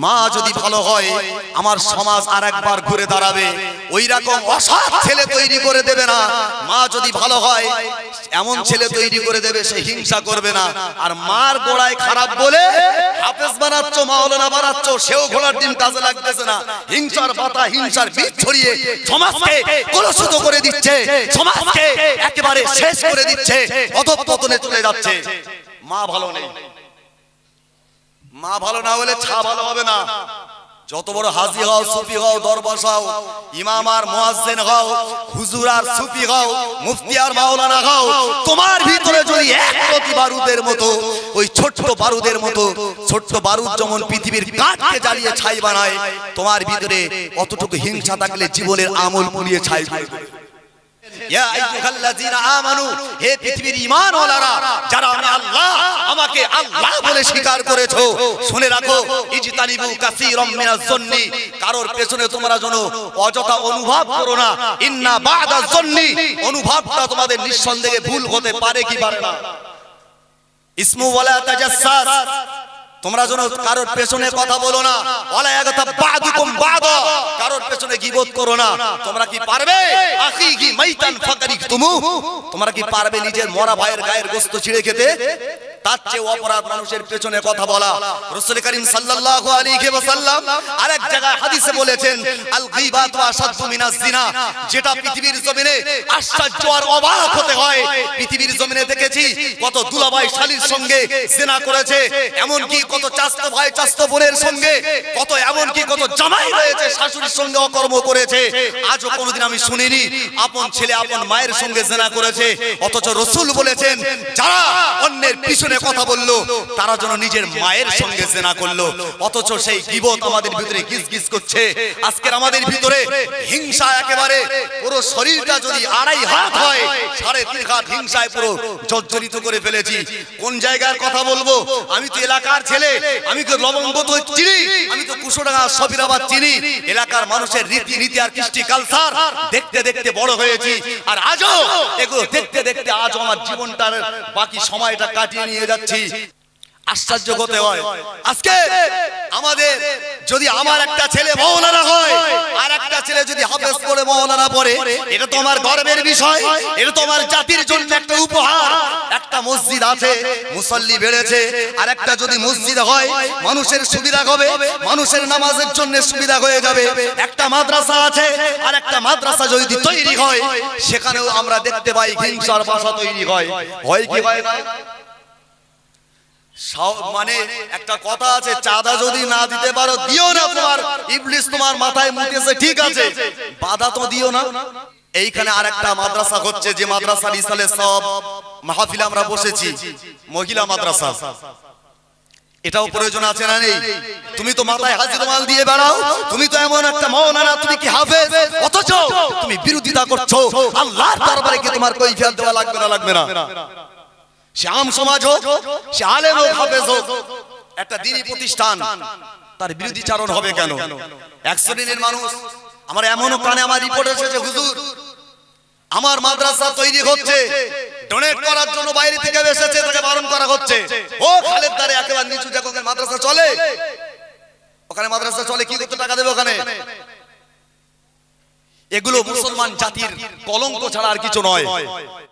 মা যদি ভালো হয় আমার সমাজ আরেকবার ঘুরে দাঁড়াবে। ওই রকম অসৎ ছেলে তৈরি করে দেবে না। মা যদি ভালো হয় এমন ছেলে তৈরি করে দেবে সে হিংসা করবে না। আর মার গোড়ায় খারাপ বলে হাফেজ বানাচ্ছ, মাওলানা বানাচ্ছ, সেও ঘোড়ার ডিম কাজে লাগতেছে না। হিংসার পাতা, হিংসার বীজ ছড়িয়ে সমাজকে কলুষিত করে দিচ্ছে, সমাজকে একেবারে শেষ করে দিচ্ছে, অধঃপতনে চলে যাচ্ছে। মা ভালো নেই। মা ভালো না হলে ছা ভালো হবে না। যত বড় হাজি হও, সুফি হও, দরবেশ হও, ইমাম আর মুয়াজ্জিন হও, হুজুর আর সুফি হও, মুফতি আর মাওলানা হও, তোমার ভিতরে যদি এক প্রতি বারুদের মতো, ওই ছোট্ট বারুদের মতো, ছোট্ট বারুদ যেমন পৃথিবীর কাঠকে জ্বালিয়ে ছাই বানায়, তোমার ভিতরে অতটুকু হিংসা থাকলে জীবনের আমল পুড়িয়ে ছাই করে দেবে। ইয়া আইয়ুহাল্লাযীনা আমানু, হে পৃথিবীর ঈমানওয়ালারা, যারা আমি আল্লাহ, আমাকে আল্লাহ বলে স্বীকার করেছো, শুনে রাখো, ইজতানিবু কাসীরাম মিনাজ জন্নি, কারোর পেছনে তোমরা যেন অযথা অনুভব করো না। ইন্না বা'দা জন্নি, অনুভবটা তোমাদের নিঃসন্দেহে ভুল হতে পারে কি পারে না। ইসমু ওয়ালা তাজাসসাস, তোমরা যেন কারোর পেছনে কথা বলো না। ওয়ালা ইয়াগতাব বা'দুকুম বা'দা, কারোর পেছনে গীবত করো না। তোমরা কি পারবে আখিহি মাইতান ফাকারিতুমু, তোমরা কি পারবে নিজের মরা ভাইয়ের গায়ের গোশত ছিঁড়ে খেতে? তার চেয়ে অপরাধ মানুষের পেছনে কথা বলা। রাসূল করিম সাল্লাল্লাহু আলাইহি ওয়াসাল্লাম আরেক জায়গায় হাদিসে বলেছেন, আল গীবাতু আশাদ্দু মিনাজ জিনা, যেটা পৃথিবীর জমিনে আশ্চর্য আর অবাক হতে হয়। পৃথিবীর জমিনে দেখেছি কত দুলাভাই শালীর সঙ্গে জিনা করেছে, এমন কি কত চাস্ত ভাই চাস্ত বোনের সঙ্গে, কত এমন কি কত জামাই রয়েছে শাশুড়ির সঙ্গে অকর্ম করেছে। আজও কোনোদিন আমি শুনিনি আপন ছেলে আপন মায়ের সঙ্গে জিনা করেছে। অথচ রাসূল বলেছেন, যারা অন্যের পিছনে কথা বললো তারা যেন নিজের মায়ের সঙ্গে জিনা করলো। অথচ সেই গীবত আমাদের ভিতরে গিজগিজ করছে। আজকের আমাদের ভিতরে হিংসা একেবারে পুরো শরীরটা যদি 2.5 হাত হয়, 3.5 হাত হিংসায় পুরো জর্জরিত করে ফেলেছি। কোন জায়গার কথা বলবো? আমি তো এলাকার ছেলে, আমি তো লবঙ্গ তো চিনি, আমি তো কুশোডাঙ্গা সবিরাবাদ চিনি। এলাকার মানুষের রীতি আর কৃষ্টি কালচার দেখতে দেখতে বড় হয়েছি। আর আজও এগুলো দেখতে দেখতে আজও আমার জীবনটার বাকি সময়টা কাটিয়ে নিয়ে যাচ্ছি। আশ্চর্য হতে হয়। আজকে আমাদের যদি আমার একটা ছেলে মাওলানা হয় আর একটা ছেলে যদি হাফেজ পড়ে মাওলানা পড়ে, এটা তো আমার গর্বের বিষয়, এটা তো আমার জাতির জন্য একটা উপহার। একটা মসজিদ আছে, মুসল্লি বেড়েছে, আর একটা যদি মসজিদ হয় মানুষের সুবিধা হবে, মানুষের নামাজের জন্য সুবিধা হয়ে যাবে। একটা মাদ্রাসা আছে, আর একটা মাদ্রাসা যদি তৈরি হয় সেখানেও আমরা দেখতে পাই হিংসার ভাষা তৈরি হয়। হয় কি হয় না? মানে একটা কথা আছে, চাঁদা যদি না দিতে পারো দিও না, তোমার ইবলিস তোমার মাথায় মুতেছে, ঠিক আছে, বাধা তো দিও না। এইখানে আরেকটা মাদ্রাসা হচ্ছে, যে মাদ্রাসার ইসালে সব মাহফিলে আমরা বসেছি, মহিলা মাদ্রাসা। এটাও প্রয়োজন আছে না নেই? তুমি তো মাথায় হাজির মাল দিয়ে বেড়াও, তুমি তো এমন একটা মাওলানা, তুমি কি হাফেজ, অথচ তুমি বিরোধিতা করছো। আল্লাহর দরবারে কি তোমার কৈফিয়ত দেওয়া লাগবে না? লাগবে না। সে আম সমাজ হোক, সে আলেম হোক, হাফেজ হোক, একটা দ্বীনি প্রতিষ্ঠান, তার বিরোধীচারণ হবে কেন? এক শ্রেণীর মানুষ, আমার এমনও কানে আমার রিপোর্ট এসেছে, হুজুর আমার মাদ্রাসা তৈরি হচ্ছে, ডোনেট করার জন্য বাইরে থেকে এসেছে, তাকে বারণ করা হচ্ছে। ও খালেদ দারে একেবারে নিচু জায়গায় মাদ্রাসা চলে, ওখানে মাদ্রাসা চলে, কি কত টাকা দেবে ওখানে? এগুলো মুসলমান জাতির কলঙ্ক ছাড়া আর কিছু নয়।